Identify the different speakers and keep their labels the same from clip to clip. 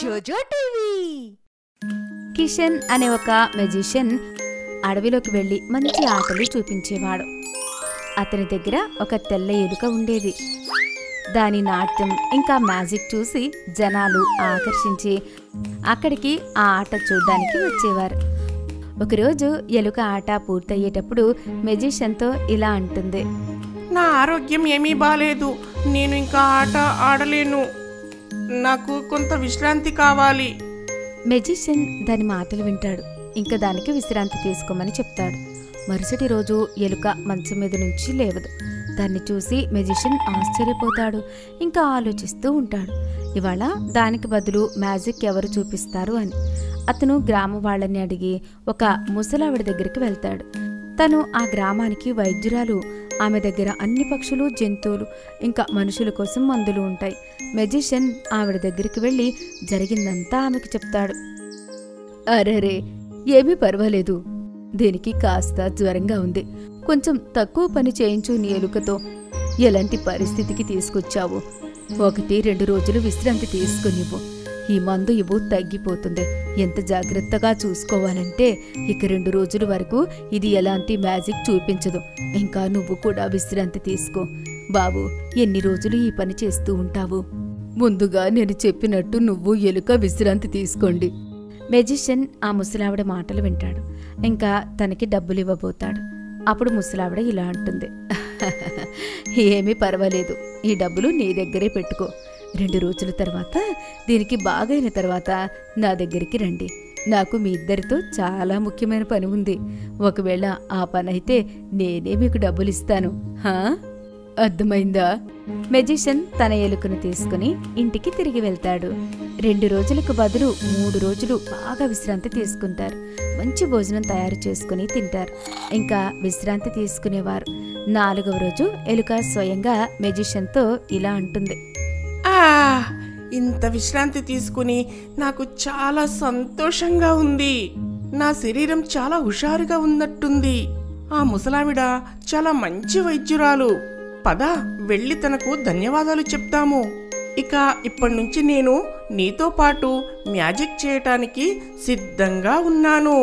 Speaker 1: జోజో టీవీ.
Speaker 2: కిషన్ అనే ఒక మెజిషియన్ అడవిలోకి వెళ్లి మంచి ఆటలు చూపించేవాడు. అతని దగ్గర ఒక తెల్ల ఎలుక ఉండేది. దాని నాట్యం ఇంకా మ్యాజిక్ చూసి జనాలు ఆకర్షించి అక్కడికి ఆ ఆట చూడ్డానికి వచ్చేవారు. ఒకరోజు ఎలుక ఆట పూర్తయ్యేటప్పుడు మెజిషియన్తో ఇలా అంటుంది,
Speaker 3: నా ఆరోగ్యం ఏమీ బాలేదు, నేను ఇంకా ఆట ఆడలేను, నాకు కొంత విశ్రాంతి కావాలి.
Speaker 2: మెజిషియన్ దాని మాటలు వింటాడు. ఇంకా దానికి విశ్రాంతి తీసుకోమని చెప్తాడు. మరుసటి రోజు ఎలుక మంచం మీద నుంచి లేవదు. దాన్ని చూసి మెజిషియన్ ఆశ్చర్యపోతాడు. ఇంకా ఆలోచిస్తూ ఉంటాడు, ఇవాళ దానికి బదులు మ్యాజిక్ ఎవరు చూపిస్తారు అని. అతను గ్రామ వాళ్ళని అడిగి ఒక ముసలావిడ దగ్గరికి వెళ్తాడు. తను ఆ గ్రామానికి వైద్యురాలు. ఆమె దగ్గర అన్ని పక్షులు, జంతువులు ఇంకా మనుషుల కోసం మందులు ఉంటాయి. మెజిషియన్ ఆవిడ దగ్గరికి వెళ్ళి జరిగిందంతా ఆమెకు చెప్తాడు. అరెరే, ఏమీ పర్వాలేదు, దీనికి కాస్త జ్వరంగా ఉంది, కొంచెం తక్కువ పని చేయించు నీ ఎలుకతో. ఎలాంటి పరిస్థితికి తీసుకొచ్చావు? 1-2 రోజులు విశ్రాంతి తీసుకునివ్వు, ఈ మందు ఇవ్వు, తగ్గిపోతుంది. ఎంత జాగ్రత్తగా చూసుకోవాలంటే ఇక 2 రోజుల వరకు ఇది ఎలాంటి మ్యాజిక్ చూపించదు. ఇంకా నువ్వు కూడా విశ్రాంతి తీసుకో. బాబు, ఎన్ని రోజులు ఈ పని చేస్తూ ఉంటావు? ముందుగా నేను చెప్పినట్టు నువ్వు ఎలుక విశ్రాంతి తీసుకోండి. మెజిషియన్ ఆ ముసలావిడ మాటలు వింటాడు. ఇంకా తనకి డబ్బులు ఇవ్వబోతాడు. అప్పుడు ముసలావిడ ఇలా అంటుంది, ఏమీ పర్వాలేదు, ఈ డబ్బులు నీ దగ్గరే పెట్టుకో. 2 రోజుల తర్వాత దీనికి బాగైన తర్వాత నా దగ్గరికి రండి. నాకు మీ ఇద్దరితో చాలా ముఖ్యమైన పని ఉంది. ఒకవేళ ఆ పని అయితే నేనే మీకు డబ్బులు ఇస్తాను. అర్థమైందా? మెజిషియన్ తన ఎలుకను తీసుకుని ఇంటికి తిరిగి వెళ్తాడు. 2 రోజులకు బదులు 3 రోజులు బాగా విశ్రాంతి తీసుకుంటారు. మంచి భోజనం తయారు చేసుకుని తింటారు. ఇంకా విశ్రాంతి తీసుకునేవారు. 4వ రోజు ఎలుక స్వయంగా మెజిషియన్తో ఇలా అంటుంది,
Speaker 3: ఇంత విశ్రాంతి తీసుకుని నాకు చాలా సంతోషంగా ఉంది. నా శరీరం చాలా హుషారుగా ఉన్నట్టుంది. ఆ ముసలావిడ చాలా మంచి వైద్యురాలు. పద, వెళ్ళి తనకు ధన్యవాదాలు చెప్తాము. ఇక ఇప్పటి నుంచి నేను నీతో పాటు మ్యాజిక్ చేయటానికి సిద్ధంగా ఉన్నాను.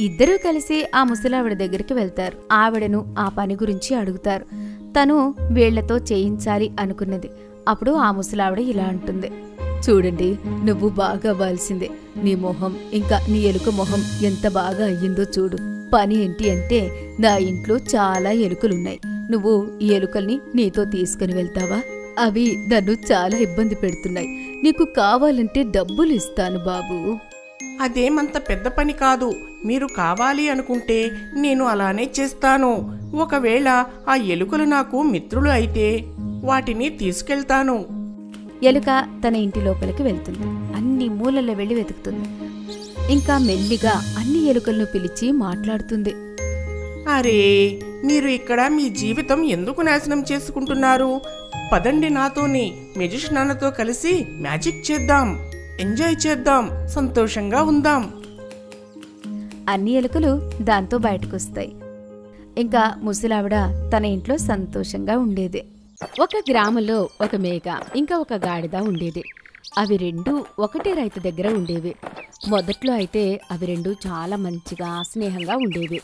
Speaker 2: ఇద్దరూ కలిసి ఆ ముసలావిడ దగ్గరికి వెళ్తారు. ఆవిడను ఆ పని గురించి అడుగుతారు. తను వీళ్లతో చేయించాలి అనుకున్నది. అప్పుడు ఆ ముసలావిడ ఇలా అంటుంది, చూడండి, నువ్వు బాగా అవ్వాల్సిందే. నీ మొహం ఇంకా నీ ఎలుక మొహం ఎంత బాగా అయ్యిందో చూడు. పని ఏంటి అంటే, నా ఇంట్లో చాలా ఎలుకలున్నాయి. నువ్వు ఈ ఎలుకల్ని నీతో తీసుకుని వెళ్తావా? అవి నన్ను చాలా ఇబ్బంది పెడుతున్నాయి. నీకు కావాలంటే డబ్బులు ఇస్తాను బాబు.
Speaker 3: అదేమంత పెద్ద పని కాదు. మీరు కావాలి అనుకుంటే నేను అలానే చేస్తాను. ఒకవేళ ఆ ఎలుకలు నాకు మిత్రులు అయితే వాటిని తీసుకెళ్తాను.
Speaker 2: ఎలుక తన ఇంటి లోపలికి వెళ్తుంది. అన్ని మూలల్లో వెళ్లి వెతుకుతుంది. ఇంకా మెల్లిగా అన్ని ఎలుకలను పిలిచి మాట్లాడుతుంది.
Speaker 3: అరే, మీరు ఇక్కడ మీ జీవితం ఎందుకు నాశనం చేసుకుంటున్నారు? పదండి, నాతోని మెజిషియన్ నాన్నతో కలిసి మ్యాజిక్ చేద్దాం, ఎంజాయ్ చేద్దాం, సంతోషంగా ఉందాం.
Speaker 2: అన్ని ఎలుకలు దాంతో బయటకొస్తాయి. ఇంకా ముసలావిడ తన ఇంట్లో సంతోషంగా ఉండేది. ఒక గ్రామంలో ఒక మేక ఇంకా ఒక గాడిద ఉండేది. అవి 2 ఒకటే రైతు దగ్గర ఉండేవి. మొదట్లో అయితే అవి 2 చాలా మంచిగా స్నేహంగా ఉండేవి.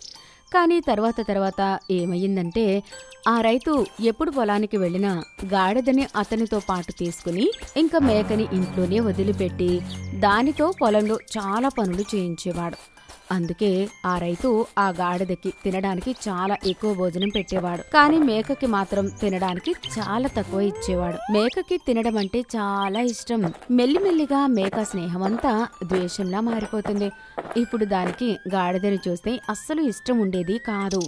Speaker 2: కానీ తర్వాత ఏమయ్యిందంటే, ఆ రైతు ఎప్పుడు పొలానికి వెళ్ళినా గాడిదని అతనితో పాటు తీసుకుని ఇంకా మేకని ఇంట్లోనే వదిలిపెట్టి దానితో పొలంలో చాలా పనులు చేయించేవాడు. అందుకే ఆ రైతు ఆ గాడిదకి తినడానికి చాలా ఎక్కువ భోజనం పెట్టేవాడు. కానీ మేకకి మాత్రం తినడానికి చాలా తక్కువ ఇచ్చేవాడు. మేకకి తినడం అంటే చాలా ఇష్టం. మెల్లిమెల్లిగా మేక స్నేహమంతా ద్వేషంలా మారిపోతుంది. ఇప్పుడు దానికి గాడిదని చూస్తే అస్సలు ఇష్టం ఉండేది కాదు.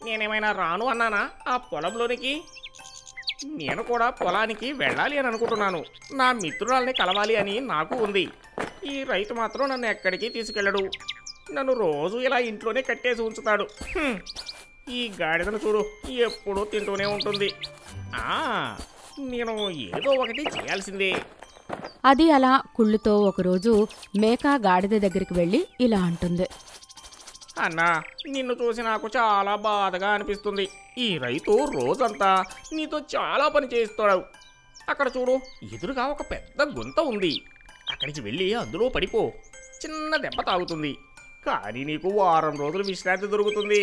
Speaker 3: నేనేమైనా రాను అన్నానా ఆ పొలంలోనికి? నేను కూడా పొలానికి వెళ్ళాలి అని అనుకుంటున్నాను. నా మిత్రురాల్ని కలవాలి అని నాకు ఉంది. ఈ రైతు మాత్రం నన్ను ఎక్కడికి తీసుకెళ్ళడు. నన్ను రోజు ఇలా ఇంట్లోనే కట్టేసి ఉంచుతాడు. ఈ గాడిదను చూడు, ఎప్పుడూ తింటూనే ఉంటుంది. నేను ఏదో ఒకటి చేయాల్సిందే.
Speaker 2: అది అలా కుళ్ళుతో ఒకరోజు మేక గాడిద దగ్గరికి వెళ్ళి ఇలా అంటుంది,
Speaker 3: అన్నా, నిన్ను చూసి నాకు చాలా బాధగా అనిపిస్తుంది. ఈ రైతు రోజంతా నీతో చాలా పని చేస్తాడు. అక్కడ చూడు, ఎదురుగా ఒక పెద్ద గుంత ఉంది. అక్కడికి వెళ్ళి అందులో పడిపో. చిన్న దెబ్బ తాగుతుంది, కానీ నీకు వారం రోజులు విశ్రాంతి దొరుకుతుంది.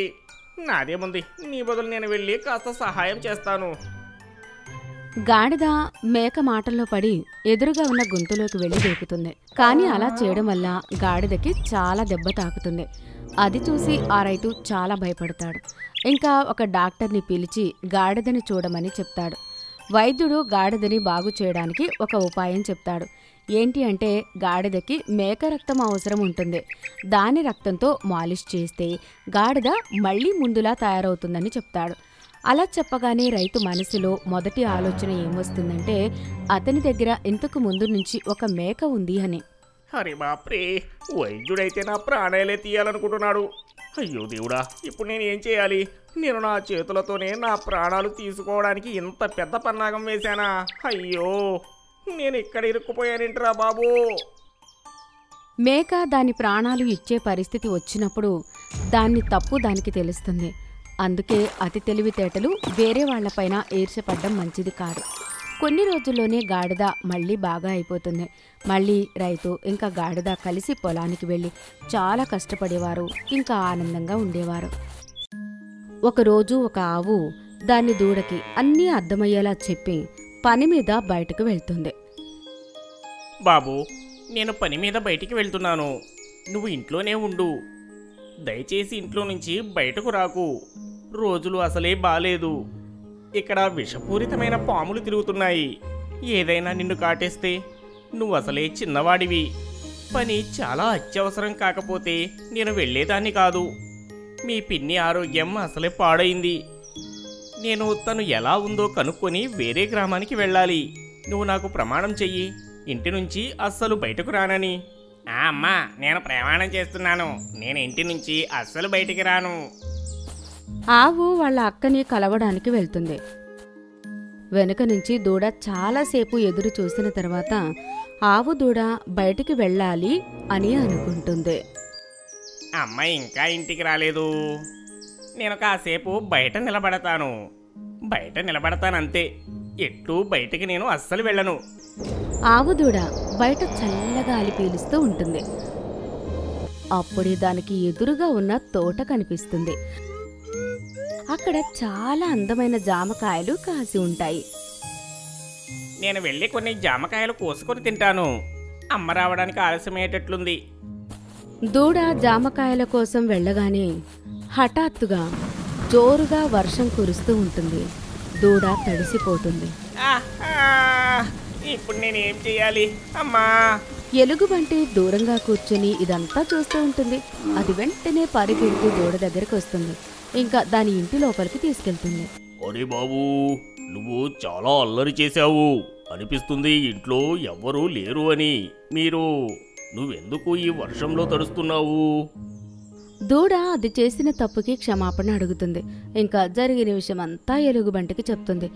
Speaker 3: నాదేముంది, నీ బదులు నేను వెళ్ళి కాస్త సహాయం చేస్తాను.
Speaker 2: గాడిద మేక మాటల్లో పడి ఎదురుగా ఉన్న గొంతులోకి వెళ్లి దూకుతుంది. కానీ అలా చేయడం వల్ల గాడిదకి చాలా దెబ్బ తాకుతుంది. అది చూసి ఆ రైతు చాలా భయపడతాడు. ఇంకా ఒక డాక్టర్ని పిలిచి గాడిదని చూడమని చెప్తాడు. వైద్యుడు గాడిదని బాగు చేయడానికి ఒక ఉపాయం చెప్తాడు. ఏంటి అంటే గాడిదకి మేక రక్తం అవసరం ఉంటుంది. దాని రక్తంతో మాలిష్ చేస్తే గాడిద మళ్లీ ముందులా తయారవుతుందని చెప్తాడు. అలా చెప్పగానే రైతు మనసులో మొదటి ఆలోచన ఏమొస్తుందంటే అతని దగ్గర ఇంతకు ముందు నుంచి ఒక మేక ఉంది అని.
Speaker 3: అరే బాప్రే, వైద్యుడైతే నా ప్రాణాలే తీయాలనుకుంటున్నాడు. అయ్యో దేవుడా, ఇప్పుడు నేను ఏం చేయాలి? నేను నా చేతులతోనే నా ప్రాణాలు తీసుకోవడానికి ఇంత పెద్ద పన్నాగం వేశానా? అయ్యో, నేను ఇక్కడ ఇరుక్కుపోయానేంట్రా బాబు.
Speaker 2: మేక దాని ప్రాణాలు ఇచ్చే పరిస్థితి వచ్చినప్పుడు దాన్ని తప్పు దానికి తెలుస్తుంది. అందుకే అతి తెలివితేటలు వేరే వాళ్లపైన ఈర్ష్యపడ్డం మంచిది కాదు. కొన్ని రోజుల్లోనే గాడిద మళ్ళీ బాగా అయిపోతుంది. మళ్ళీ రైతు ఇంకా గాడిద కలిసి పొలానికి వెళ్ళి చాలా కష్టపడేవారు, ఇంకా ఆనందంగా ఉండేవారు. ఒకరోజు ఒక ఆవు దాని దూడకి అన్నీ అర్థమయ్యేలా చెప్పి పని మీద బయటకు వెళ్తుంది.
Speaker 3: బాబు, నేను పని మీద బయటికి వెళ్తున్నాను. నువ్వు ఇంట్లోనే ఉండు. దయచేసి ఇంట్లో నుంచి బయటకు రాకు. రోజులు అసలే బాలేదు. ఇక్కడ విషపూరితమైన పాములు తిరుగుతున్నాయి. ఏదైనా నిన్ను కాటేస్తే నువ్వు అసలే చిన్నవాడివి. పని చాలా అత్యవసరం కాకపోతే నేను వెళ్ళేదాన్ని కాదు. మీ పిన్ని ఆరోగ్యం అసలే పాడైంది. నేను తను ఎలా ఉందో కనుక్కొని వేరే గ్రామానికి వెళ్ళాలి. నువ్వు నాకు ప్రమాణం చెయ్యి, ఇంటి నుంచి అస్సలు బయటకు రానని. అమ్మా, నేను ప్రమాణం చేస్తున్నాను. నేను ఇంటి నుంచి అస్సలు బయటికి రాను.
Speaker 2: ఆవు వాళ్ళ అక్కని కలవడానికి వెళ్తుంది. వెనుక నుంచి దూడ చాలాసేపు ఎదురు చూసిన తర్వాత ఆవు దూడ బయటికి వెళ్ళాలి అని అనుకుంటుంది.
Speaker 3: అమ్మ ఇంకా ఇంటికి రాలేదు. నేను కాసేపు బయట నిలబడతానంతే. ఎట్టు బయటికి నేను అస్సలు వెళ్ళను.
Speaker 2: ఆవు దూడ బయట చల్లగా గాలి పీలుస్తూ ఉంటుంది. అప్పుడే దానికి ఎదురుగా ఉన్న తోట కనిపిస్తుంది. అక్కడ చాలా అందమైన జామకాయలు కాసి ఉంటాయి.
Speaker 3: నేను వెళ్ళి కొన్ని జామకాయలు కోసుకొని తింటాను. అమ్మ రావడానికి ఆలస్యమయ్యేటట్లుంది.
Speaker 2: దూడ జామకాయల కోసం వెళ్ళగానే హఠాత్తుగా జోరుగా వర్షం కురుస్తూ ఉంటుంది. దూడ తడిసిపోతుంది.
Speaker 3: ఇప్పుడు నేనేం చెయ్యాలి అమ్మా?
Speaker 2: ఎలుగుబంటి దూరంగా కూర్చొని ఇదంతా చూస్తూ ఉంటుంది. అది వెంటనే పరిగెడుతూ దూడ దగ్గరికి వస్తుంది. ఇంకా దాని ఇంటి లోపలికి తీసుకెళ్తుంది.
Speaker 3: అరే బాబూ, నువ్వు చాలా అల్లరి చేశావు అనిపిస్తుంది. ఇంట్లో ఎవ్వరూ లేరు అని. నువ్వెందుకు ఈ వర్షంలో తడుస్తున్నావు?
Speaker 2: దూడ అది చేసిన తప్పుకి క్షమాపణ అడుగుతుంది. ఇంకా జరిగిన విషయమంతా ఎలుగుబంటికి చెప్తుంది.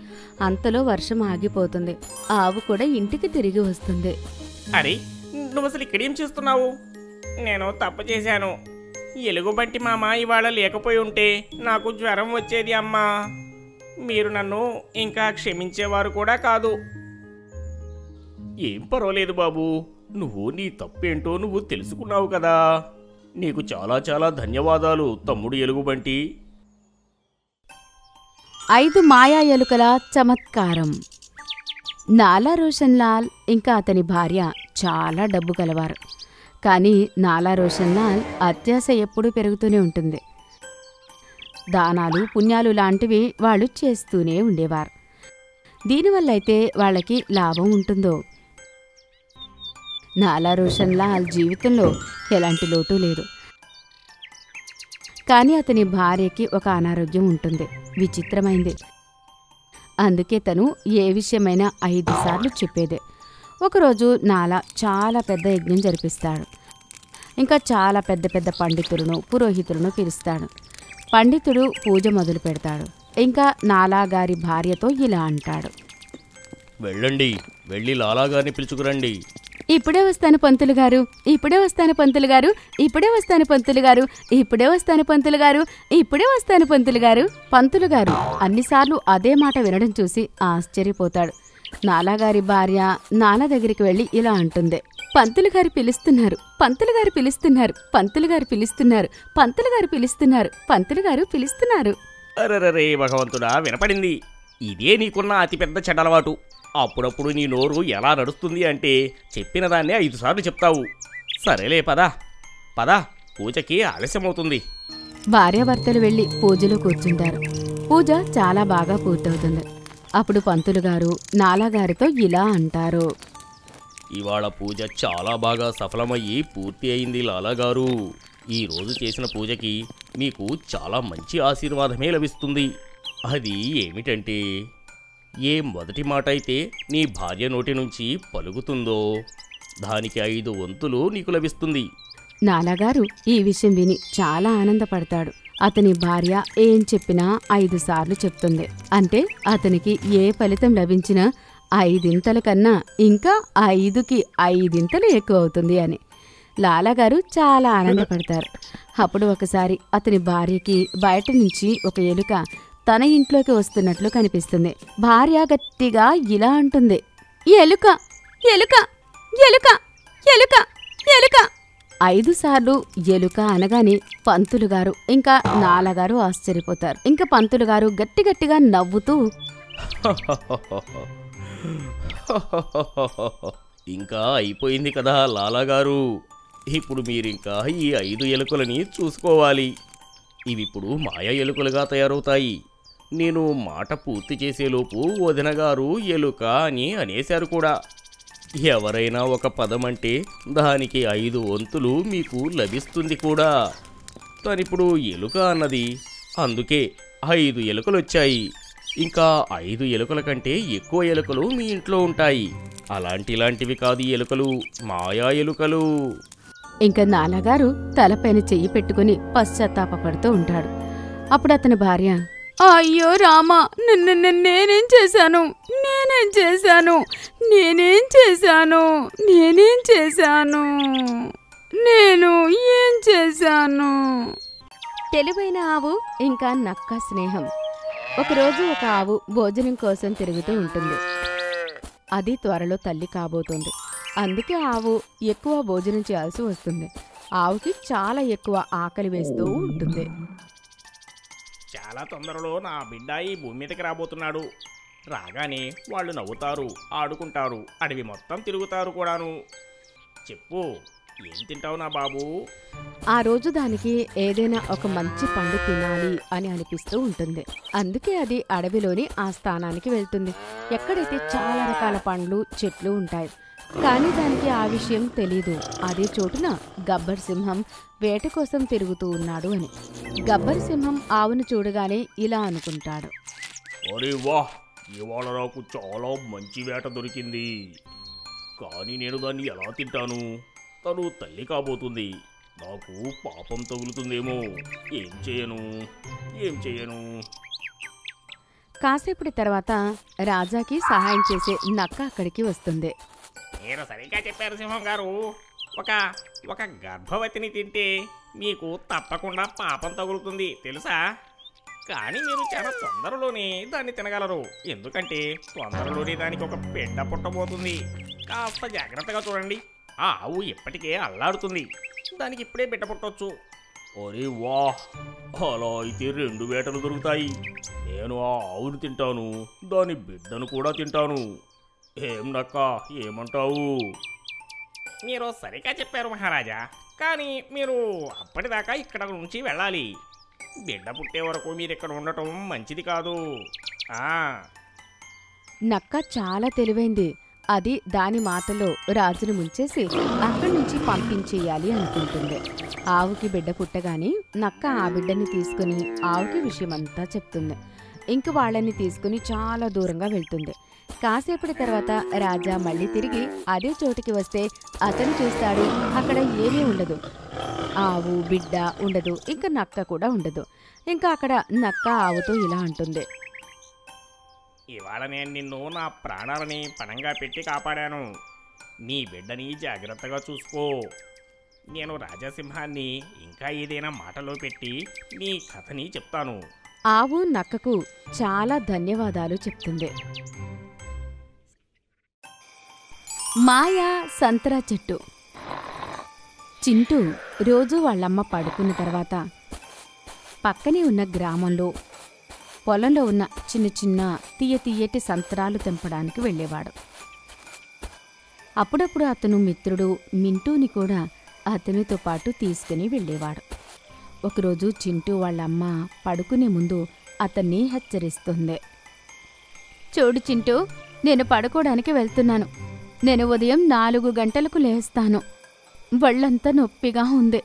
Speaker 2: అంతలో వర్షం ఆగిపోతుంది. ఆవు కూడా ఇంటికి తిరిగి వస్తుంది.
Speaker 3: అరే, నువ్వు అసలు ఇక్కడేం చేస్తున్నావు? నేను తప్పు చేశాను. ఎలుగుబంటి మామ ఇవాళ లేకపోయి ఉంటే నాకు జ్వరం వచ్చేది అమ్మా. మీరు నన్ను ఇంకా క్షమించేవారు కూడా కాదు. ఏం పర్వాలేదు బాబు, నువ్వు నీ తప్పేంటో నువ్వు తెలుసుకున్నావు కదా. నీకు చాలా చాలా ధన్యవాదాలు తమ్ముడు ఎలుగుబంటి.
Speaker 2: 5 మాయా ఎలుకల చమత్కారం. నాలా రోషన్ లాల్ ఇంకా అతని భార్య చాలా డబ్బు కలవారు. కానీ నాలా రోషన్ లాల్ అత్యాశ ఎప్పుడూ పెరుగుతూనే ఉంటుంది. దానాలు పుణ్యాలు లాంటివి వాళ్ళు చేస్తూనే ఉండేవారు. దీనివల్ల అయితే వాళ్ళకి లాభం ఉంటుందో? నాలా రోషన్ లాల్ జీవితంలో ఎలాంటి లోటు లేదు. కానీ అతని భార్యకి ఒక అనారోగ్యం ఉంటుంది. విచిత్రమైంది. అందుకే తను ఏ విషయమైనా 5 సార్లు చెప్పేదే. ఒకరోజు నాలా చాలా పెద్ద యజ్ఞం జరిపిస్తాడు. ఇంకా చాలా పెద్ద పెద్ద పండితులను పురోహితులను పిలుస్తాడు. పండితుడు పూజ మొదలు పెడతాడు. ఇంకా నాలాగారి భార్యతో ఇలా అంటాడు.
Speaker 3: వెళ్ళండి, వెళ్ళి లాలాగారిని పిలుచుకురండి.
Speaker 2: ఇప్పుడే వస్తాను పంతులు గారు, ఇప్పుడే వస్తాను పంతులు గారు, ఇప్పుడే వస్తాను పంతులు గారు, ఇప్పుడే వస్తాను పంతులు గారు, ఇప్పుడే వస్తాను పంతులు గారు. పంతులు గారు అన్నిసార్లు అదే మాట వినడం చూసి ఆశ్చర్యపోతాడు. నాలాగారి భార్య నాలా దగ్గరికి వెళ్ళి ఇలా అంటుంది. పంతులు గారు పిలుస్తున్నారు, పంతులు గారు పిలుస్తున్నారు, పంతులు గారు పిలుస్తున్నారు, పంతులు గారు పిలుస్తున్నారు, పంతులు గారు పిలుస్తున్నారు.
Speaker 3: అరెరరే భగవంతుడా, వినపడింది. ఇదే నీకున్న అతిపెద్ద చెడ్డలవాటు. అప్పుడప్పుడు నీ నోరు ఎలా నడుస్తుంది అంటే చెప్పిన దాన్నే 5 సార్లు చెప్తావు. సరేలే పదా పదా, పూజకి ఆలస్యమవుతుంది.
Speaker 2: భార్యాభర్తలు వెళ్లి పూజలో కూర్చుంటారు. పూజ చాలా బాగా పూర్తవుతుంది. అప్పుడు పంతులు గారు నాలాగారితో ఇలా అంటారు.
Speaker 3: ఇవాళ పూజ చాలా బాగా సఫలమయ్యి పూర్తి అయింది లాలాగారు. ఈరోజు చేసిన పూజకి మీకు చాలా మంచి ఆశీర్వాదమే లభిస్తుంది. అది ఏమిటంటే, ఏ మొదటి మాట అయితే నీ భార్య నోటి నుంచి పలుకుతుందో దానికి 5 వంతులు నీకు లభిస్తుంది.
Speaker 2: నాలాగారు ఈ విషయం విని చాలా ఆనందపడతాడు. అతని భార్య ఏం చెప్పినా 5 సార్లు చెప్తుంది. అంటే అతనికి ఏ ఫలితం లభించినా 5 కన్నా ఇంకా 5కి 5 ఎక్కువ అవుతుంది అని. లాలాగారు చాలా ఆనందపడతారు. అప్పుడు ఒకసారి అతని భార్యకి బయట నుంచి ఒక ఎలుక తన ఇంట్లోకి వస్తున్నట్లు కనిపిస్తుంది. భార్య గట్టిగా ఇలా అంటుంది, ఎలుక ఎలుక ఎలుక ఎలుక ఎలుక. 5 సార్లు ఎలుక అనగానే పంతులు గారు ఇంకా నాలగారు ఆశ్చర్యపోతారు. ఇంకా పంతులు గారు గట్టిగట్టిగా నవ్వుతూ,
Speaker 3: ఇంకా అయిపోయింది కదా లాలాగారు. ఇప్పుడు మీరింకా ఈ 5 ఎలుకలని చూసుకోవాలి. ఇవిప్పుడు మాయా ఎలుకలుగా తయారవుతాయి. నేను మాట పూర్తి చేసేలోపు వదినగారు ఎలుక అని అనేశారు కూడా. ఎవరైనా ఒక పదం అంటే దానికి 5 వంతులు మీకు లభిస్తుంది కూడా. తనిప్పుడు ఎలుక అన్నది, అందుకే 5 ఎలుకలొచ్చాయి. ఇంకా 5 ఎలుకల కంటే ఎక్కువ ఎలుకలు మీ ఇంట్లో ఉంటాయి. అలాంటిలాంటివి కాదు ఎలుకలు, మాయా ఎలుకలు.
Speaker 2: ఇంకా నాన్నగారు తలపైన చెయ్యి పెట్టుకుని పశ్చాత్తాపడుతూ ఉంటాడు. అప్పుడు అతని భార్య, అయ్యో రామా, నేనేం చేశాను నేనేం చేశాను నేనేం చేశాను నేనేం చేశాను నేను ఏం చేశాను. తెలివైన ఆవు ఇంకా నక్క స్నేహం. ఒకరోజు ఒక ఆవు భోజనం కోసం తిరుగుతూ ఉంటుంది. అది త్వరలో తల్లి కాబోతుంది. అందుకే ఆవు ఎక్కువ భోజనం చేయాల్సి వస్తుంది. ఆవుకి చాలా ఎక్కువ ఆకలి వేస్తూ ఉంటుంది.
Speaker 3: చాలా తొందరలో నా బిడ్డ ఈ భూమి మీదకి రాబోతున్నాడు. రాగానే వాళ్ళు నవ్వుతారు, ఆడుకుంటారు, అడవి మొత్తం తిరుగుతారు కూడాను. చెప్పు, ఏం తింటావు నా బాబు?
Speaker 2: ఆ రోజు దానికి ఏదైనా ఒక మంచి పండు తినాలి అని అనిపిస్తూ ఉంటుంది. అందుకే అది అడవిలోని ఆ స్థానానికి వెళ్తుంది, ఎక్కడైతే చాలా రకాల పండ్లు చెట్లు ఉంటాయి. కానీ దానికి ఆ విషయం తెలీదు. అదే చోటున గబ్బర్ సింహం వేట కోసం తిరుగుతూ ఉన్నాడు అని. గబ్బర్ సింహం ఆవును చూడగానే ఇలా అనుకుంటాడు,
Speaker 3: అరే వాహ్, ఇవాళ నాకు చాలా మంచి వేట దొరికింది. కానీ నేను దాన్ని ఎలా తింటాను? తను తల్లి కాబోతుంది, నాకు పాపం తగులుతుందేమో. ఏం చేయను?
Speaker 2: కాసేపటి తర్వాత రాజాకి సహాయం చేసే నక్క అక్కడికి వస్తుంది.
Speaker 3: మీరు సరిగ్గా చెప్పారు సింహం గారు. ఒక గర్భవతిని తింటే మీకు తప్పకుండా పాపం తగులుతుంది తెలుసా? కానీ మీరు చాలా తొందరలోనే దాన్ని తినగలరు. ఎందుకంటే తొందరలోనే దానికి ఒక బిడ్డ పుట్టబోతుంది. కాస్త జాగ్రత్తగా చూడండి. ఆ ఆవు ఇప్పటికే అల్లాడుతుంది, దానికి ఇప్పుడే బిడ్డ పుట్టవచ్చు. అరే వాహ్, అలా అయితే 2 వేటలు దొరుకుతాయి. నేను ఆ ఆవును తింటాను, దాని బిడ్డను కూడా తింటాను. ఏం నక్క, ఏమంటావు? మీరు సరిగ్గా చెప్పారు మహారాజా. కానీ మీరు అప్పటిదాకా ఇక్కడ నుంచి వెళ్ళాలి. బిడ్డ పుట్టే వరకు మీరు ఇక్కడ ఉండటం మంచిది కాదు.
Speaker 2: నక్క చాలా తెలివైంది. అది దాని మాటలో రాజును ముంచేసి అక్కడి నుంచి పంపించేయాలి అనుకుంటుంది. ఆవుకి బిడ్డ పుట్టగాని నక్క ఆ బిడ్డని తీసుకుని ఆవుకి విషయమంతా చెప్తుంది. ఇంక వాళ్ళని తీసుకుని చాలా దూరంగా వెళ్తుంది. కాసేపటి తర్వాత రాజా మళ్ళీ తిరిగి అదే చోటుకి వస్తే అతను చూస్తాడు, అక్కడ ఏమీ ఉండదు. ఆవు బిడ్డ ఉండదు, ఇంకా నక్క కూడా ఉండదు. ఇంకా అక్కడ నక్క ఆవుతో ఇలా అంటుంది,
Speaker 3: ఇవాళ నేను నిన్ను నా ప్రాణాలని పణంగా పెట్టి కాపాడాను. నీ బిడ్డని జాగ్రత్తగా చూసుకో. నేను రాజాసింహాన్ని ఇంకా ఏదైనా మాటలో పెట్టి నీ కథని చెప్తాను.
Speaker 2: ఆవు నక్కకు చాలా ధన్యవాదాలు చెప్తుంది. మాయా సంతరా చెట్టు. చింటూ రోజూ వాళ్ళమ్మ పడుకున్న తర్వాత పక్కనే ఉన్న గ్రామంలో పొలంలో ఉన్న చిన్న చిన్న తీయటి సంతరాలు తెంపడానికి వెళ్ళేవాడు. అప్పుడప్పుడు అతను మిత్రుడు మింటూని కూడా అతనితో పాటు తీసుకుని వెళ్ళేవాడు. ఒకరోజు చింటూ వాళ్ళమ్మ పడుకునే ముందు అతన్ని హెచ్చరిస్తుంది. చూడు చింటూ, నేను పడుకోవడానికి వెళ్తున్నాను. నేను ఉదయం 4 గంటలకు లేస్తాను. ఒళ్ళంతా నొప్పిగా ఉంది.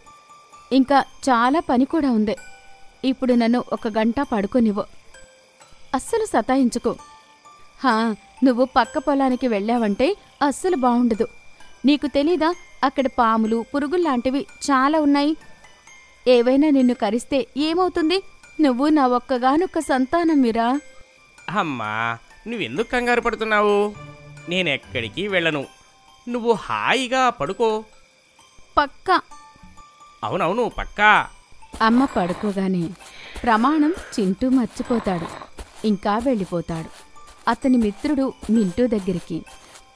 Speaker 2: ఇంకా చాలా పని కూడా ఉంది. ఇప్పుడు నన్ను 1 గంట పడుకోనివ్వు. అస్సలు సతాయించుకో. నువ్వు పక్క పొలానికి వెళ్ళావంటే అస్సలు బావుండదు. నీకు తెలీదా, అక్కడ పాములు పురుగుల్లాంటివి చాలా ఉన్నాయి. ఏవైనా నిన్ను కరిస్తే ఏమవుతుంది? నువ్వు నా ఒక్కగానొక్క సంతానం మీరా.
Speaker 3: అమ్మా, నువ్వెందుకు కంగారు పడుతున్నావు? నేనెక్కడికి వెళ్ళను. నువ్వు హాయిగా పడుకో.
Speaker 2: పక్కా.
Speaker 3: అవునవును, పక్కా.
Speaker 2: అమ్మ పడుకోగానే ప్రమాణం చింటూ మర్చిపోతాడు. ఇంకా వెళ్ళిపోతాడు అతని మిత్రుడు మింటూ దగ్గరికి,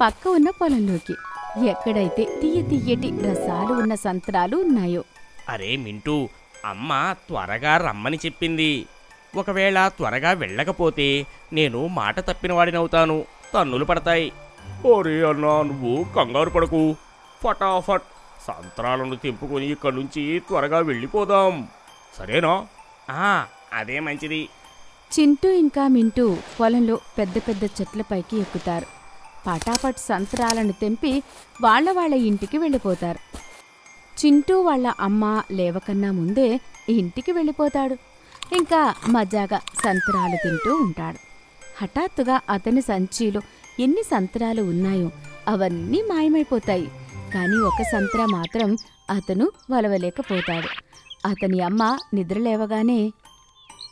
Speaker 2: పక్క ఉన్న పొలంలోకి, ఎక్కడైతే తీయటి రసాలు ఉన్న సంత్రాలు ఉన్నాయో.
Speaker 3: అరే మింటూ, అమ్మ త్వరగా రమ్మని చెప్పింది. ఒకవేళ త్వరగా వెళ్ళకపోతే నేను మాట తప్పినవాడినవుతాను. తన్నులు పడతాయి. ఓరే అన్నా, నువ్వు కంగారు పడకు. ఫటాఫట్ సంత్రాలను తెంపుకొని ఇక్కడి నుంచి త్వరగా వెళ్ళిపోదాం, సరేనా? అదే మంచిది.
Speaker 2: చింటూ ఇంకా మింటూ పొలంలో పెద్ద పెద్ద చెట్లపైకి ఎక్కుతారు. పటాపట్ సంత్రాలను తెంపి వాళ్ళ ఇంటికి వెళ్ళిపోతారు. చింటూ వాళ్ళ అమ్మ లేవకన్నా ముందే ఇంటికి వెళ్ళిపోతాడు. ఇంకా మజాగా సంత్రాలు తింటూ ఉంటాడు. హఠాత్తుగా అతని సంచిలో ఎన్ని సంత్రాలు ఉన్నాయో అవన్నీ మాయమైపోతాయి. కాని ఒక సంత్రా మాత్రం అతను వలవలేకపోతాడు. అతని అమ్మ నిద్రలేవగానే,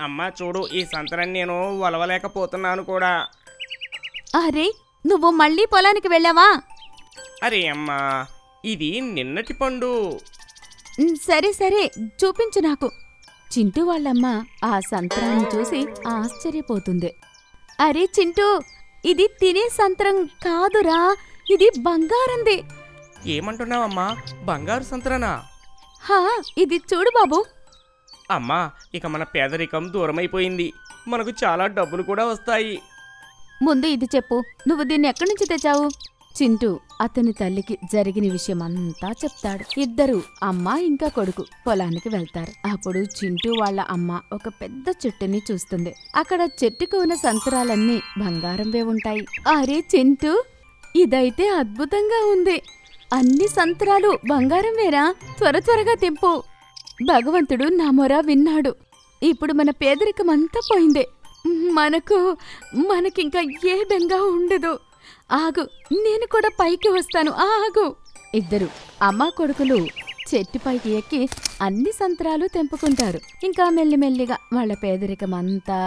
Speaker 3: అమ్మా చూడు, ఈ సంత్రాన్ని నేను వలవలేకపోతున్నాను కూడా.
Speaker 2: అరే, నువ్వు మళ్ళీ పొలానికి వెళ్ళావా?
Speaker 3: అరే అమ్మా, ఇది నిన్నటి పండు.
Speaker 2: సరే సరే, చూపించు నాకు. చింటూ వాళ్ళమ్మ ఆ సంత్రాన్ని చూసి ఆశ్చర్యపోతుంది. అరే చింటూ, ఇది తినే సంత్రం కాదురా, ఇది బంగారంది.
Speaker 3: ఏమంటున్నావమ్మా? బంగారు సంత్రానా?
Speaker 2: ఇది చూడు బాబు.
Speaker 3: అమ్మా, ఇక మన పేదరికం దూరమైపోయింది. మనకు చాలా డబ్బులు కూడా వస్తాయి.
Speaker 2: ముందు ఇది చెప్పు, నువ్వు దీన్ని ఎక్కడి నుంచి తెచ్చావు? చింటూ అతని తల్లికి జరిగిన విషయమంతా చెప్తాడు. ఇద్దరు అమ్మ ఇంకా కొడుకు పొలానికి వెళ్తారు. అప్పుడు చింటూ వాళ్ళ అమ్మ ఒక పెద్ద చెట్టుని చూస్తుంది. అక్కడ చెట్టుకు ఉన్న సంతరాలన్నీ బంగారంవే ఉంటాయి. అరే చింటూ, ఇదైతే అద్భుతంగా ఉంది. అన్ని సంతరాలు బంగారంవేరా. త్వరగా తెంపు. భగవంతుడు నా మొర విన్నాడు. ఇప్పుడు మన పేదరికమంతా పోయిందే. మనకింకా ఏ బెంగా ఉండదు. ఆగు, నేను కూడా పైకి వస్తాను, ఆగు. ఇద్దరు అమ్మా కొడుకులు చెట్టుపైకి ఎక్కి అన్ని సంత్రాలు తెంపుకుంటారు. ఇంకా మెల్లిమెల్లిగా వాళ్ళ పేదరికమంతా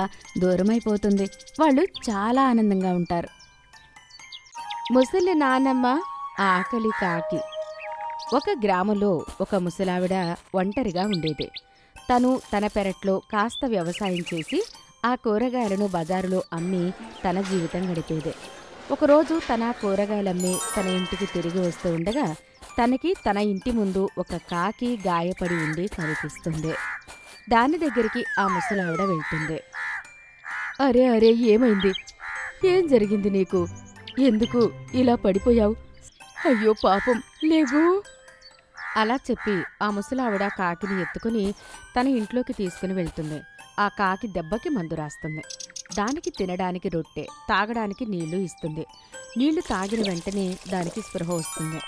Speaker 2: దూరమైపోతుంది. వాళ్ళు చాలా ఆనందంగా ఉంటారు. ముసలి నానమ్మ ఆకలి కాకి. ఒక గ్రామంలో ఒక ముసలావిడ ఒంటరిగా ఉండేది. తను తన పెరట్లో కాస్త వ్యవసాయం చేసి ఆ కూరగాయలను బజారులో అమ్మి తన జీవితం గడిపేది. ఒకరోజు తన కూరగాయలమ్మి తన ఇంటికి తిరిగి వస్తూ ఉండగా తనకి తన ఇంటి ముందు ఒక కాకి గాయపడి ఉండి కనిపిస్తుంది. దాని దగ్గరికి ఆ ముసలావిడ వెళ్తుంది. అరే అరే, ఏమైంది? ఏం జరిగింది నీకు? ఎందుకు ఇలా పడిపోయావు? అయ్యో పాపం, లేవు. అలా చెప్పి ఆ ముసలావిడ కాకిని ఎత్తుకుని తన ఇంట్లోకి తీసుకుని వెళ్తుంది. ఆ కాకి దెబ్బకి మందు రాస్తుంది. దానికి తినడానికి రొట్టె, తాగడానికి నీళ్లు ఇస్తుంది. నీళ్లు తాగిన వెంటనే దానికి స్పృహ వస్తుంది.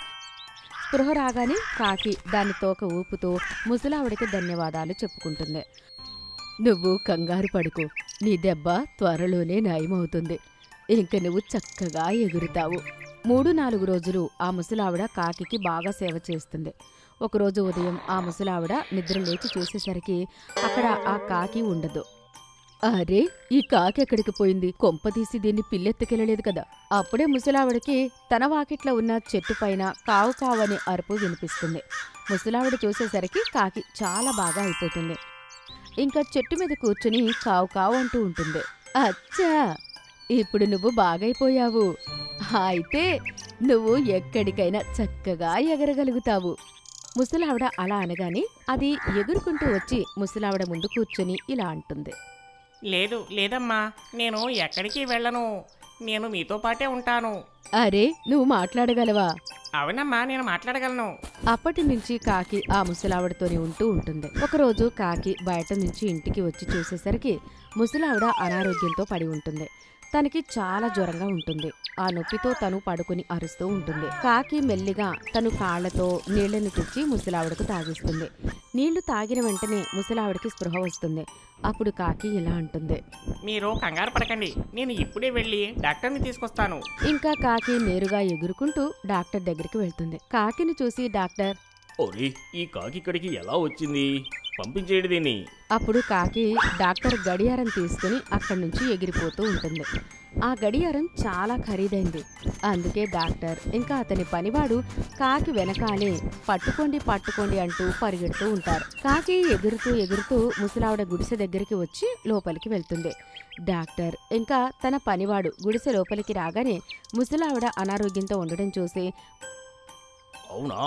Speaker 2: స్పృహ రాగానే కాకి దాని తోక ఊపుతూ ముసలావిడికి ధన్యవాదాలు చెప్పుకుంటుంది. నువ్వు కంగారు పడుకో, నీ దెబ్బ త్వరలోనే నయమవుతుంది. ఇంక నువ్వు చక్కగా ఎగురుతావు. 3-4 రోజులు ఆ ముసలావిడ కాకికి బాగా సేవ చేస్తుంది. ఒకరోజు ఉదయం ఆ ముసలావిడ నిద్ర లేచి చూసేసరికి అక్కడ ఆ కాకి ఉండదు. అరే, ఈ కాకి ఎక్కడికి పోయింది? కొంపతీసి దీన్ని పిల్లెత్తుకెళ్ళలేదు కదా. అప్పుడే ముసలావిడకి తన వాకిట్లో ఉన్న చెట్టు పైన కావు కావని అరుపు వినిపిస్తుంది. ముసలావిడ చూసేసరికి కాకి చాలా బాగా అయిపోతుంది. ఇంకా చెట్టు మీద కూర్చుని కావు కావు అంటూ ఉంటుంది. అచ్చా, ఇప్పుడు నువ్వు బాగైపోయావు. అయితే నువ్వు ఎక్కడికైనా చక్కగా ఎగరగలుగుతావు. ముసలావిడ అలా అనగానే అది ఎగురుకుంటూ వచ్చి ముసలావిడ ముందు కూర్చొని ఇలా అంటుంది.
Speaker 3: లేదమ్మా, నేను ఎక్కడికి వెళ్ళను. నేను మీతో పాటే ఉంటాను.
Speaker 2: అరే, నువ్వు మాట్లాడగలవా?
Speaker 3: అవునమ్మా, నేను మాట్లాడగలను.
Speaker 2: అప్పటి నుంచి కాకి ఆ ముసలావిడతోనే ఉంటూ ఉంటుంది. ఒకరోజు కాకి బయట నుంచి ఇంటికి వచ్చి చూసేసరికి ముసలావిడ అనారోగ్యంతో పడి ఉంటుంది. తనకి చాలా జ్వరంగా ఉంటుంది. ఆ నొప్పితో తను పడుకుని అరుస్తూ ఉంటుంది. కాకి మెల్లిగా తను కాళ్లతో నీళ్లను తెచ్చి ముసలావిడకు తాగిస్తుంది. నీళ్లు తాగిన వెంటనే ముసలావిడకి స్పృహ వస్తుంది. అప్పుడు కాకి ఇలా అంటుంది.
Speaker 3: మీరు కంగారు పడకండి, నేను ఇప్పుడే వెళ్ళి డాక్టర్ని తీసుకొస్తాను.
Speaker 2: ఇంకా కాకి నేరుగా ఎగురుకుంటూ డాక్టర్ దగ్గరికి వెళ్తుంది. కాకిని చూసి డాక్టర్,
Speaker 1: ఒరే, ఈ కాకి ఇక్కడికి ఎలా వచ్చింది? పంపించేది దీన్ని.
Speaker 2: అప్పుడు కాకి డాక్టర్ గడియారం తీసుకుని అక్కడి నుంచి ఎగిరిపోతూ ఉంటుంది. ఆ గడియారం చాలా ఖరీదైంది. అందుకే డాక్టర్ ఇంకా అతని పనివాడు కాకి వెనకాలే పట్టుకోండి అంటూ పరిగెడుతూ ఉంటారు. కాకి ఎగురుతూ ఎగురుతూ ముసలావిడ గుడిసె దగ్గరికి వచ్చి లోపలికి వెళ్తుంది. డాక్టర్ ఇంకా తన పనివాడు గుడిసె లోపలికి రాగానే ముసలావిడ అనారోగ్యంతో ఉండడం చూసి,
Speaker 1: అవునా,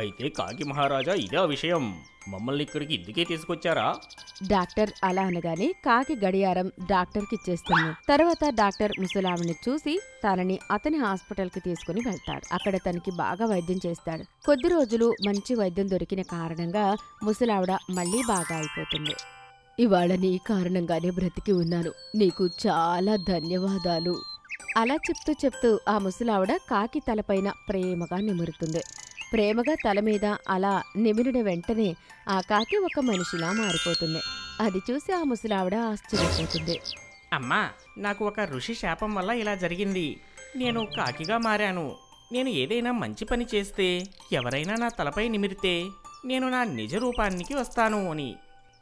Speaker 1: అయితే కాకి మహారాజా ఇదే విషయం. మమ్మల్ని ఇక్కడికి ఇందుకే తీసుకొచ్చారా?
Speaker 2: డాక్టర్ అలా అనగానే కాకి గడియారం డాక్టర్కి ఇచ్చేస్తుంది. తర్వాత డాక్టర్ ముసలావిని చూసి తనని అతని హాస్పిటల్కి తీసుకుని వెళ్తాడు. అక్కడ తనకి బాగా వైద్యం చేస్తాడు. కొద్ది రోజులు మంచి వైద్యం దొరికిన కారణంగా ముసలావిడ మళ్ళీ బాగా అయిపోతుంది. ఇవాళ నీ కారణంగానే బ్రతికి ఉన్నాను, నీకు చాలా ధన్యవాదాలు. అలా చెప్తూ ఆ ముసలావిడ కాకి తలపైన ప్రేమగా నిమురుతుంది. ప్రేమగా తల మీద అలా నిమిరిన వెంటనే ఆ కాకి ఒక మనిషిలా మారిపోతుంది. అది చూసి ఆ ముసలావిడ ఆశ్చర్యపోతుంది.
Speaker 3: అమ్మా, నాకు ఒక ఋషి శాపం వల్ల ఇలా జరిగింది. నేను కాకిగా మారాను. నేను ఏదైనా మంచి పని చేస్తే, ఎవరైనా నా తలపై నిమిరితే నేను నా నిజ రూపానికి వస్తాను అని.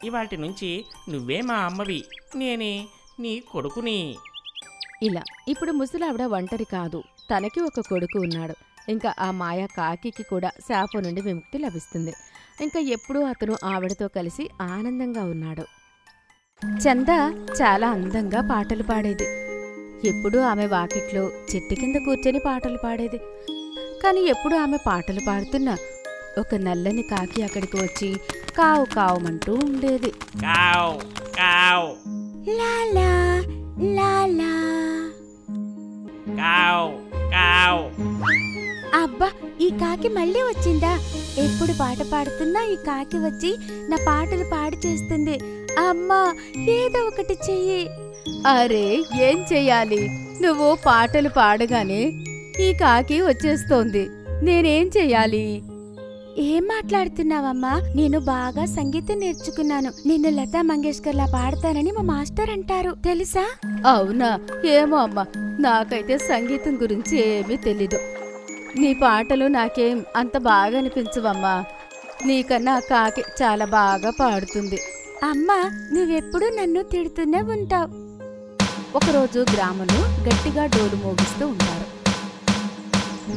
Speaker 3: ఇవాటి నుంచి నువ్వే మా అమ్మవి, నేనే నీ కొడుకుని.
Speaker 2: ఇలా ఇప్పుడు ముసలావిడ ఒంటరి కాదు, తనకి ఒక కొడుకు ఉన్నాడు. ఇంకా ఆ మాయా కాకికి కూడా శాపం నుండి విముక్తి లభిస్తుంది. ఇంకా ఎప్పుడూ అతను ఆవిడతో కలిసి ఆనందంగా ఉన్నాడు. చంద చాలా అందంగా పాటలు పాడేది. ఎప్పుడూ ఆమె వాకిట్లో చెట్టు కింద కూర్చొని పాటలు పాడేది. కాని ఎప్పుడు ఆమె పాటలు పాడుతున్నా ఒక నల్లని కాకి అక్కడికి వచ్చి కావు కావుమంటూ ఉండేది.
Speaker 3: కావ్ కావ్
Speaker 2: లాలా లాలా
Speaker 3: కావ్ కావ్.
Speaker 2: అబ్బా, ఈ కాకి మళ్ళీ వచ్చిందా? ఎప్పుడు పాట పాడుతున్నా ఈ కాకి వచ్చి నా పాటలు పాడి చేస్తుంది. అమ్మా, ఏదో ఒకటి చెయ్యి. అరే, ఏం చెయ్యాలి? నువ్వు పాటలు పాడగానే ఈ కాకి వచ్చేస్తోంది. నేనేం చెయ్యాలి? ఏం మాట్లాడుతున్నావమ్మా? నేను బాగా సంగీతం నేర్చుకున్నాను. నిన్ను లతా మంగేష్కర్ లా పాడతానని మా మాస్టర్ అంటారు, తెలుసా? అవునా? ఏమో అమ్మా, నాకైతే సంగీతం గురించి ఏమీ తెలీదు. నీ పాటలు నాకేం అంత బాగా అనిపించవమ్మా. నీకన్నా కాకి చాలా బాగా పాడుతుంది. అమ్మా, నువ్వెప్పుడు నన్ను తిడుతూనే ఉంటావు. ఒకరోజు గ్రామంలో గట్టిగా డోలు మోగిస్తూ ఉంటారు.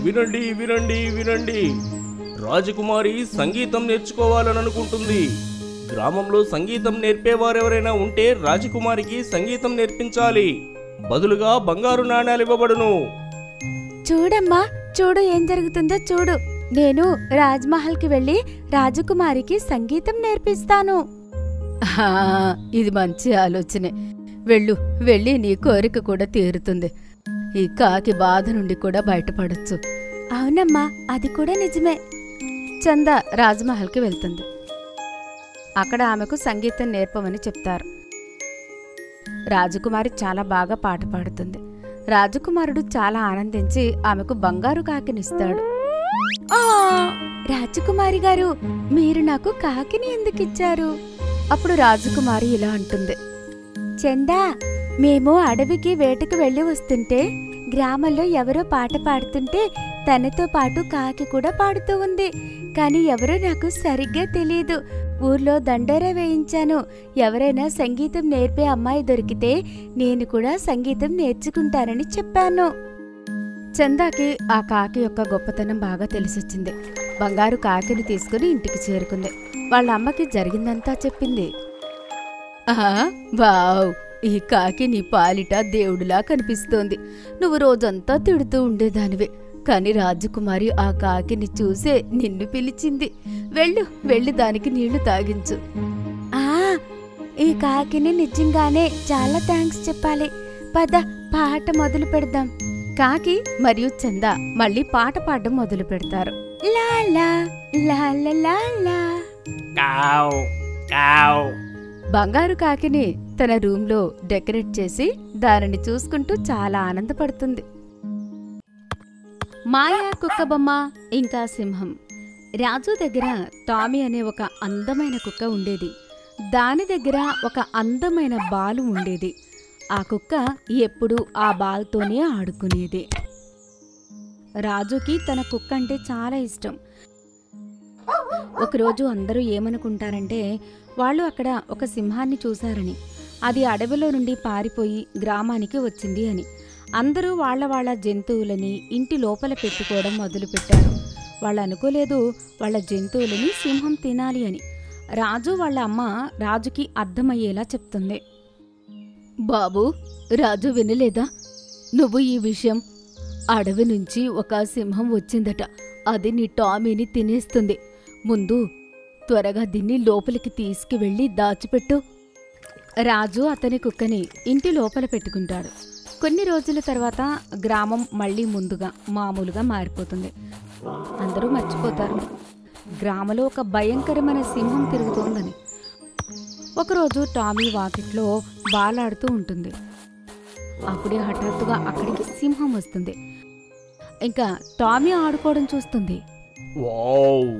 Speaker 1: వినండి వినండి వినండి, రాజకుమారి సంగీతం నేర్చుకోవాలని అనుకుంటుంది. గ్రామంలో సంగీతం నేర్పేవారెవరైనా ఉంటే రాజకుమారికి సంగీతం నేర్పించాలి. బదులుగా బంగారు నాణేలు ఇవ్వబడును.
Speaker 2: చూడమ్మా, చూడు ఏం జరుగుతుందో చూడు. నేను రాజ్మహల్కి వెళ్ళి రాజకుమారికి సంగీతం నేర్పిస్తాను. ఇది మంచి ఆలోచనే. వెళ్ళి నీ కోరిక కూడా తీరుతుంది. ఈ కాకి బాధ నుండి కూడా బయటపడొచ్చు. అవునమ్మా, అది కూడా నిజమే. చంద రాజ్మహల్కి వెళ్తుంది. అక్కడ ఆమెకు సంగీతం నేర్పమని చెప్తారు. రాజకుమారి చాలా బాగా పాట పాడుతుంది. రాజకుమారుడు చాలా ఆనందించి ఆమెకు బంగారు కాకినిస్తాడు. రాజకుమారి గారు, మీరు నాకు కాకిని ఎందుకిచ్చారు? అప్పుడు రాజకుమారి ఇలా అంటుంది. చందా, మేము అడవికి వేటకు వెళ్ళి వస్తుంటే గ్రామంలో ఎవరో పాట పాడుతుంటే తనతో పాటు కాకి కూడా పాడుతూ ఉంది. కాని ఎవరో నాకు సరిగ్గా తెలియదు. ఊర్లో దండోరా వేయించాను. ఎవరైనా సంగీతం నేర్పే అమ్మాయి దొరికితే నేను కూడా సంగీతం నేర్చుకుంటానని చెప్పాను. చందాకి ఆ కాకి యొక్క గొప్పతనం బాగా తెలిసొచ్చింది. బంగారు కాకిని తీసుకుని ఇంటికి చేరుకుంది. వాళ్ళ అమ్మకి జరిగిందంతా చెప్పింది. వావ్, ఈ కాకి నీ పాలిట దేవుడిలా కనిపిస్తోంది. నువ్వు రోజంతా తిడుతూ ఉండేదానివి, కాని రాజకుమారి ఆ కాకిని చూసే నిన్ను పిలిచింది. వెళ్ళి దానికి నీళ్లు తాగించు. ఈ కాకిని నిజంగానే చాలా థ్యాంక్స్ చెప్పాలి. పద పాట మొదలు పెడదాం. కాకి మరియు చంద మళ్ళీ పాట పాడడం మొదలు పెడతారు. లాలా లాలా లాలా.
Speaker 3: కావ్ కావ్.
Speaker 2: బంగారు కాకిని తన రూంలో డెకరేట్ చేసి దానిని చూసుకుంటూ చాలా ఆనందపడుతుంది. మాయా కుక్క బొమ్మ ఇంకా సింహం. రాజు దగ్గర టామీ అనే ఒక అందమైన కుక్క ఉండేది. దాని దగ్గర ఒక అందమైన బాలు ఉండేది. ఆ కుక్క ఎప్పుడూ ఆ బాల్తోనే ఆడుకునేది. రాజుకి తన కుక్క అంటే చాలా ఇష్టం. ఒకరోజు అందరూ ఏమనుకుంటారంటే వాళ్ళు అక్కడ ఒక సింహాన్ని చూశారని, అది అడవిలో నుండి పారిపోయి గ్రామానికి వచ్చింది అని. అందరూ వాళ్ళ జంతువులని ఇంటి లోపల పెట్టుకోవడం మొదలుపెట్టారు. వాళ్ళు అనుకోలేదు వాళ్ళ జంతువులని సింహం తినాలి అని. రాజు వాళ్ళ అమ్మ రాజుకి అర్థమయ్యేలా చెప్తుంది. బాబూ, రాజు వినలేదా నువ్వు ఈ విషయం? అడవి నుంచి ఒక సింహం వచ్చిందట. అది నీ టామీని తినేస్తుంది. ముందు త్వరగా దీన్ని లోపలికి తీసుకువెళ్ళి దాచిపెట్టు. రాజు అతని కుక్కని ఇంటి లోపల పెట్టుకుంటాడు. కొన్ని రోజుల తర్వాత గ్రామం మళ్లీ ముందుగా మామూలుగా మారిపోతుంది. అందరూ మర్చిపోతారు గ్రామంలో ఒక భయంకరమైన సింహం తిరుగుతోందని. ఒకరోజు టామీ వాకిట్లో బాలాడుతూ ఉంటుంది. అప్పుడే హఠాత్తుగా అక్కడికి సింహం వస్తుంది. ఇంకా టామీ ఆడుకోవడం చూస్తుంది.
Speaker 1: వావ్,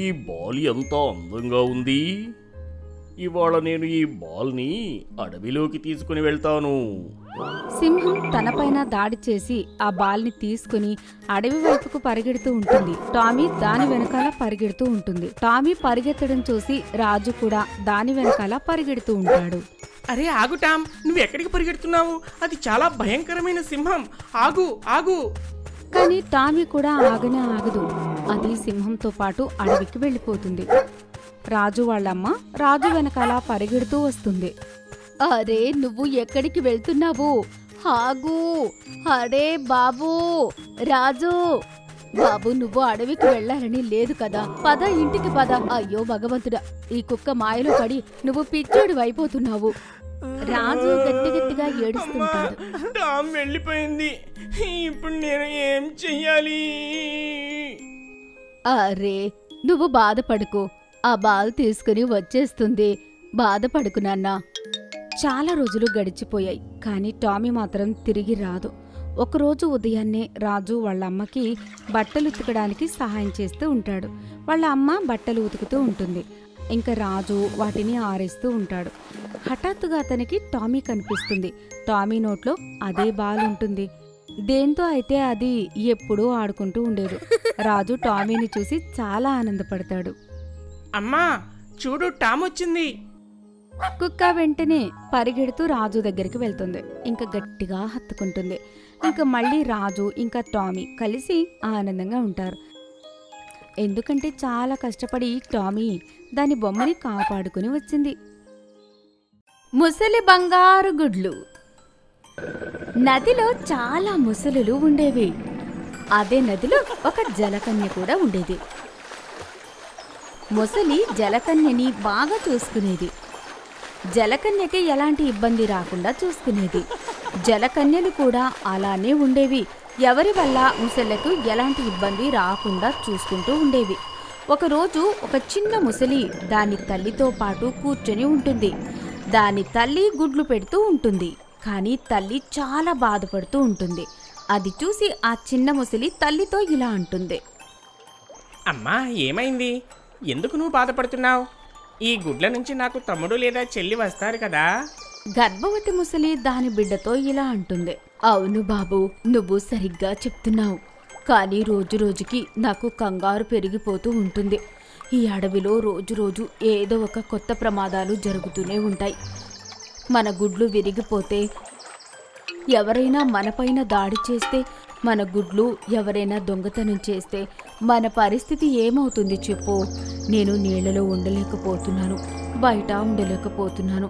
Speaker 1: ఈ బాల్ ఎంత అందంగా ఉంది. ఇవాళ నేను ఈ బాల్ని అడవిలోకి తీసుకుని వెళ్తాను.
Speaker 2: సింహం తనపైన దాడి చేసి ఆ బాల్ని తీసుకుని అడవి వైపుకు పరిగెడుతూ ఉంటుంది. టామీ దాని వెనకాల పరిగెడుతూ ఉంటుంది. టామీ పరిగెత్తడం చూసి రాజు కూడా దాని వెనకాల పరిగెడుతూ ఉంటాడు.
Speaker 3: అరే ఆగు టామ్, నువ్వు ఎక్కడికి పరిగెడుతున్నావు? అది చాలా భయంకరమైన సింహం. ఆగు ఆగు.
Speaker 2: కానీ టామీ కూడా ఆగనే ఆగదు. అది సింహంతో పాటు అడవికి వెళ్ళిపోతుంది. రాజు వాళ్ళమ్మ రాజు వెనకాల పరిగెడుతూ వస్తుంది. అరే, నువ్వు ఎక్కడికి వెళ్తున్నావు? ఆగు. అరే బాబూ, రాజు బాబు, నువ్వు అడవికి వెళ్లాలని లేదు కదా. పద, ఇంటికి పద. అయ్యో భగవంతుడా, ఈ కుక్క మాయలో పడి నువ్వు పిచ్చోడు అయిపోతున్నావు. రాజు గట్టిగా ఏడుస్తుంటాడు.
Speaker 3: టామ్ వెళ్ళిపోయింది. ఇప్పుడు నేను ఏం చెయ్యాలి?
Speaker 2: అరే, నువ్వు బాధపడుకో. ఆ బాల్ తీసుకుని వచ్చేస్తుంది. బాధపడుకు నాన్నా. చాలా రోజులు గడిచిపోయాయి. కానీ టామీ మాత్రం తిరిగి రాదు. ఒకరోజు ఉదయాన్నే రాజు వాళ్ళ అమ్మకి బట్టలు ఉతకడానికి సహాయం చేస్తూ ఉంటాడు. వాళ్ళ అమ్మ బట్టలు ఉతుకుతూ ఉంటుంది. ఇంకా రాజు వాటిని ఆరేస్తూ ఉంటాడు. హఠాత్తుగా అతనికి టామీ కనిపిస్తుంది. టామీ నోట్లో అదే బాల్ ఉంటుంది. దేంతో అయితే అది ఎప్పుడూ ఆడుకుంటూ ఉండేది. రాజు టామీని చూసి చాలా ఆనందపడతాడు.
Speaker 3: అమ్మా చూడు, టామ్ వచ్చింది.
Speaker 2: కుక్క వెంటనే పరిగెడుతూ రాజు దగ్గరికి వెళ్తుంది. ఇంకా గట్టిగా హత్తుకుంటుంది. ఇంకా మళ్ళీ రాజు ఇంకా టామీ కలిసి ఆనందంగా ఉంటారు. ఎందుకంటే చాలా కష్టపడి టామీ దాని బొమ్మని కాపాడుకుని వచ్చింది. ముసలి బంగారు గుడ్లు. నదిలో చాలా ముసలులు ఉండేవి. అదే నదిలో ఒక జలకన్య కూడా ఉండేది. ముసలి జలకన్యని బాగా చూసుకునేది. జలకన్యకి ఎలాంటి ఇబ్బంది రాకుండా చూసుకునేది. జలకన్యలు కూడా అలానే ఉండేవి. ఎవరి వల్ల ముసళ్లకు ఎలాంటి ఇబ్బంది రాకుండా చూసుకుంటూ ఉండేవి. ఒకరోజు ఒక చిన్న ముసలి దాని తల్లితో పాటు కూర్చొని ఉంటుంది. దాని తల్లి గుడ్లు పెడుతూ ఉంటుంది. కానీ తల్లి చాలా బాధపడుతూ ఉంటుంది. అది చూసి ఆ చిన్న ముసలి తల్లితో ఇలా అంటుంది.
Speaker 3: అమ్మా, ఏమైంది? ఎందుకు నువ్వు బాధపడుతున్నావు? ఈ గుడ్ల నుంచి నాకు తమ్ముడు లేదా చెల్లి వస్తారు కదా.
Speaker 2: గర్భవతి ముసలి దాని బిడ్డతో ఇలా అంటుంది. అవును బాబు, నువ్వు సరిగ్గా చెప్తున్నావు. కానీ రోజు రోజుకి నాకు కంగారు పెరిగిపోతూ ఉంటుంది. ఈ అడవిలో రోజు ఏదో ఒక కొత్త ప్రమాదాలు జరుగుతూనే ఉంటాయి. మన గుడ్లు విరిగిపోతే, ఎవరైనా మనపైన దాడి చేస్తే, మన గుడ్లు ఎవరైనా దొంగతనం చేస్తే మన పరిస్థితి ఏమవుతుంది చెప్పు. నేను నీళ్లలో ఉండలేకపోతున్నాను, బయట ఉండలేకపోతున్నాను.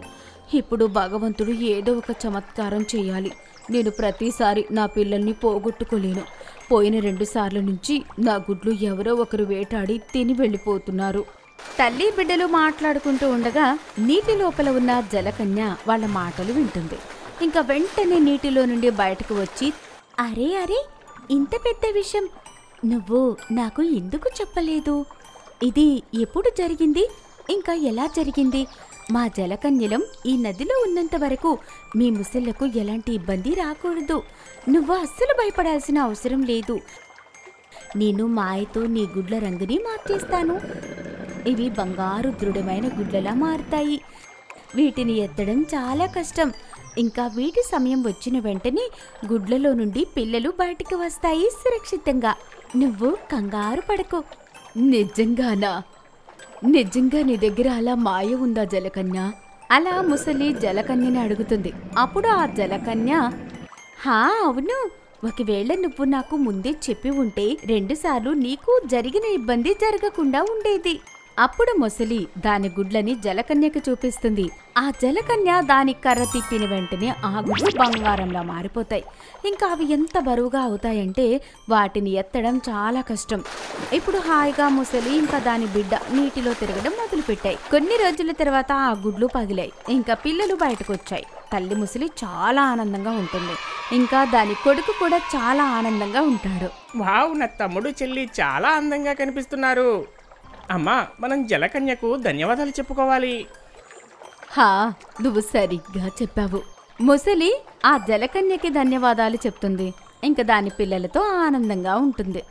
Speaker 2: ఇప్పుడు భగవంతుడు ఏదో ఒక చమత్కారం చేయాలి. నేను ప్రతిసారి నా పిల్లల్ని పోగొట్టుకోలేను. పోయిన 2 సార్లు నుంచి నా గుడ్లు ఎవరో ఒకరు వేటాడి తిని వెళ్ళిపోతున్నారు. తల్లి బిడ్డలు మాట్లాడుకుంటూ ఉండగా నీటి లోపల ఉన్న జలకన్య వాళ్ళ మాటలు వింటుంది. ఇంకా వెంటనే నీటిలో నుండి బయటకు వచ్చి, అరే అరే, ఇంత పెద్ద విషయం నువ్వు నాకు ఎందుకు చెప్పలేదు? ఇది ఎప్పుడు జరిగింది? ఇంకా ఎలా జరిగింది? మా జలకన్యలం ఈ నదిలో ఉన్నంత వరకు మీ ముసళ్లకు ఎలాంటి ఇబ్బంది రాకూడదు. నువ్వు అస్సలు భయపడాల్సిన అవసరం లేదు. నేను మాయతో నీ గుడ్ల రంగుని మార్చేస్తాను. ఇవి బంగారు దృఢమైన గుడ్లలా మారుతాయి. వీటిని ఎత్తడం చాలా కష్టం. ఇంకా వీటి సమయం వచ్చిన వెంటనే గుడ్లలో నుండి పిల్లలు బయటికి వస్తాయి సురక్షితంగా. నువ్వు కంగారు పడకు. నిజంగానా? నిజంగా నీ దగ్గర అలా మాయ ఉందా జలకన్య? అలా ముసలి జలకన్యని అడుగుతుంది. అప్పుడు ఆ జలకన్య, హా అవును, ఒకవేళ నువ్వు నాకు ముందే చెప్పి ఉంటే 2 సార్లు నీకు జరిగిన ఇబ్బంది జరగకుండా ఉండేది. అప్పుడు ముసలి దాని గుడ్లని జలకన్యకు చూపిస్తుంది. ఆ జలకన్య దాని కర్ర తిప్పిన వెంటనే ఆ గుడ్లు బంగారంలా మారిపోతాయి. ఇంకా అవి ఎంత బరువుగా అవుతాయంటే వాటిని ఎత్తడం చాలా కష్టం. ఇప్పుడు హాయిగా ముసలి ఇంకా దాని బిడ్డ నీటిలో తిరగడం మొదలుపెట్టాయి. కొన్ని రోజుల తర్వాత ఆ గుడ్లు పగిలాయి. ఇంకా పిల్లలు బయటకు వచ్చాయి. తల్లి ముసలి చాలా ఆనందంగా ఉంటుంది. ఇంకా దాని కొడుకు కూడా చాలా ఆనందంగా ఉంటాడు.
Speaker 3: వావ్, నా తమ్ముడు చెల్లి చాలా అందంగా కనిపిస్తున్నారు. అమ్మా, మనం జలకన్యకు ధన్యవాదాలు చెప్పుకోవాలి.
Speaker 2: హా, నువ్వు సరిగ్గా చెప్పావు. ముసలి ఆ జలకన్యకి ధన్యవాదాలు చెప్తుంది. ఇంకా దాని పిల్లలతో ఆనందంగా ఉంటుంది.